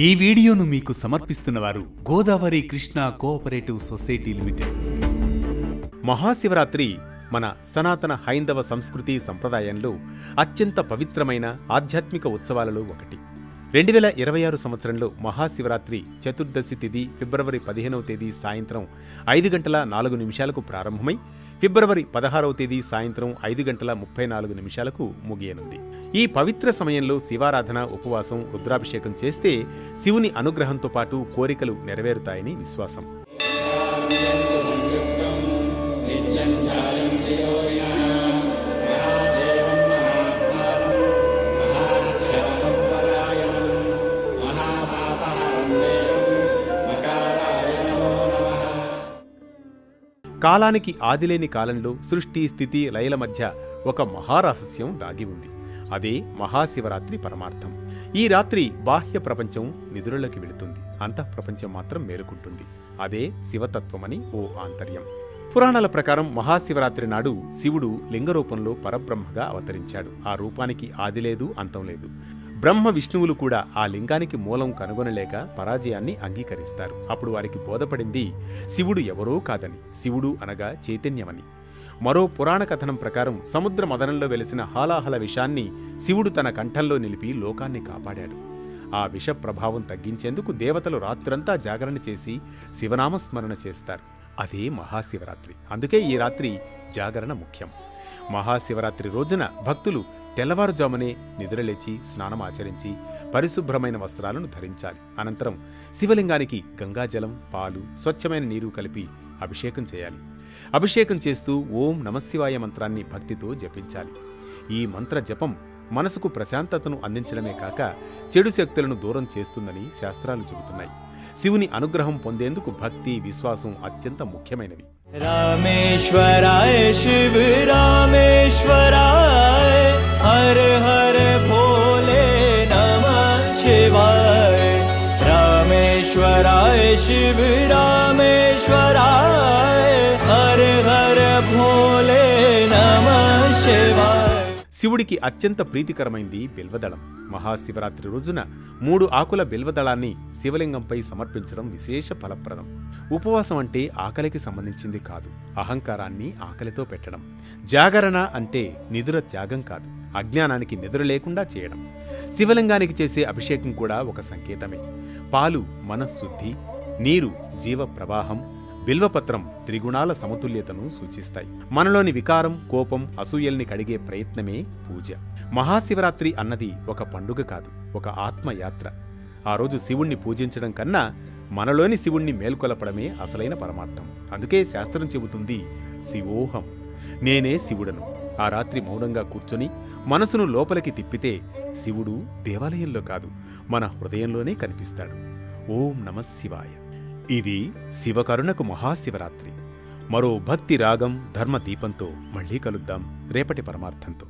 ఈ వీడియోను మీకు సమర్పిస్తున్నవారు Godavari Krishna cooperative society limited. Mahashivaratri మన సనాతన హైందవ సంస్కృతి సంప్రదాయంలో అత్యంత పవిత్రమైన ఆధ్యాత్మిక ఉత్సవాలలో ఒకటి. 2026 సంవత్సరంలో మహాశివరాత్రి చతుర్దశి తిథి ఫిబ్రవరి 15వ తేదీ సాయంత్రం 5:04 ప్రారంభమై ఫిబ్రవరి 16వ తేదీ సాయంత్రం 5:34 ముగియనుంది. ఈ పవిత్ర సమయంలో శివారాధన, ఉపవాసం, రుద్రాభిషేకం చేస్తే శివుని అనుగ్రహంతో పాటు కోరికలు నెరవేరుతాయని విశ్వాసం. కాలానికి ఆదిలేని కాలంలో సృష్టి, స్థితి, లయల మధ్య ఒక మహారహస్యం దాగి ఉంది. అదే మహాశివరాత్రి పరమార్థం. ఈ రాత్రి బాహ్య ప్రపంచం నిద్రలోకి వెళుతుంది, అంతఃప్రపంచం మాత్రం మేలుకుంటుంది. అదే శివతత్వమని ఓ ఆంతర్యం. పురాణాల ప్రకారం మహాశివరాత్రి నాడు శివుడు లింగరూపంలో పరబ్రహ్మగా అవతరించాడు. ఆ రూపానికి ఆది లేదు, అంతం లేదు. బ్రహ్మ, విష్ణువులు కూడా ఆ లింగానికి మూలం కనుగొనలేక పరాజయాన్ని అంగీకరిస్తారు. అప్పుడు వారికి బోధపడింది శివుడు ఎవరో కాదని, శివుడు అనగా చైతన్యమని. మరో పురాణ కథనం ప్రకారం సముద్ర మదనంలో వెలిసిన హాలాహల విషాన్ని శివుడు తన కంఠంలో నిలిపి లోకాన్ని కాపాడాడు. ఆ విష ప్రభావం తగ్గించేందుకు దేవతలు రాత్రంతా జాగరణ చేసి శివనామస్మరణ చేస్తారు. అదే మహాశివరాత్రి. అందుకే ఈ రాత్రి జాగరణ ముఖ్యం. మహాశివరాత్రి రోజున భక్తులు తెల్లవారుజామునే నిద్రలేచి స్నానమాచరించి పరిశుభ్రమైన వస్త్రాలను ధరించాలి. అనంతరం శివలింగానికి గంగాజలం, పాలు, స్వచ్ఛమైన నీరు కలిపి అభిషేకం చేయాలి. అభిషేకం చేస్తూ ఓం నమశివాయ మంత్రాన్ని భక్తితో జపించాలి. ఈ మంత్ర జపం మనసుకు ప్రశాంతతను అందించడమే కాక చెడు శక్తులను దూరం చేస్తుందని శాస్త్రాలు చెబుతున్నాయి. శివుని అనుగ్రహం పొందేందుకు భక్తి, విశ్వాసం అత్యంత ముఖ్యమైనవి. రామేశ్వరాయ శివ రామేశ్వరాయ హర హర భోలే నమః శివాయ. రామేశ్వరాయ శివ రామేశ్వరాయ హర హర భోలే నమః శివాయ. శివుడికి అత్యంత ప్రీతికరమైంది బిల్వదళం. మహాశివరాత్రి రోజున 3 ఆకుల బిల్వదళాన్ని శివలింగంపై సమర్పించడం విశేష ఫలప్రదం. ఉపవాసం అంటే ఆకలికి సంబంధించింది కాదు, అహంకారాన్ని ఆకలితో పెట్టడం. జాగరణ అంటే నిద్ర త్యాగం కాదు, అజ్ఞానానికి నిద్ర లేకుండా చేయడం. శివలింగానికి చేసే అభిషేకం కూడా ఒక సంకేతమే. పాలు మనశ్శుద్ధి, నీరు జీవ ప్రవాహం, బిల్వపత్రం త్రిగుణాల సమతుల్యతను సూచిస్తాయి. మనలోని వికారం, కోపం, అసూయల్ని కడిగే ప్రయత్నమే పూజ. మహాశివరాత్రి అన్నది ఒక పండుగ కాదు, ఒక ఆత్మయాత్ర. ఆ రోజు శివుణ్ణి పూజించడం కన్నా మనలోని శివుణ్ణి మేల్కొలపడమే అసలైన పరమార్థం. అందుకే శాస్త్రం చెబుతుంది శివోహం, నేనే శివుడను. ఆ రాత్రి మౌనంగా కూర్చొని మనసును లోపలికి తిప్పితే శివుడు దేవాలయంలో కాదు, మన హృదయంలోనే కనిపిస్తాడు. ఓం నమఃశివాయ. ఇది శివకరుణకు మహాశివరాత్రి. మరో భక్తి రాగం, ధర్మ దీపంతో మళ్లీ కలుద్దాం రేపటి పరమార్థంతో.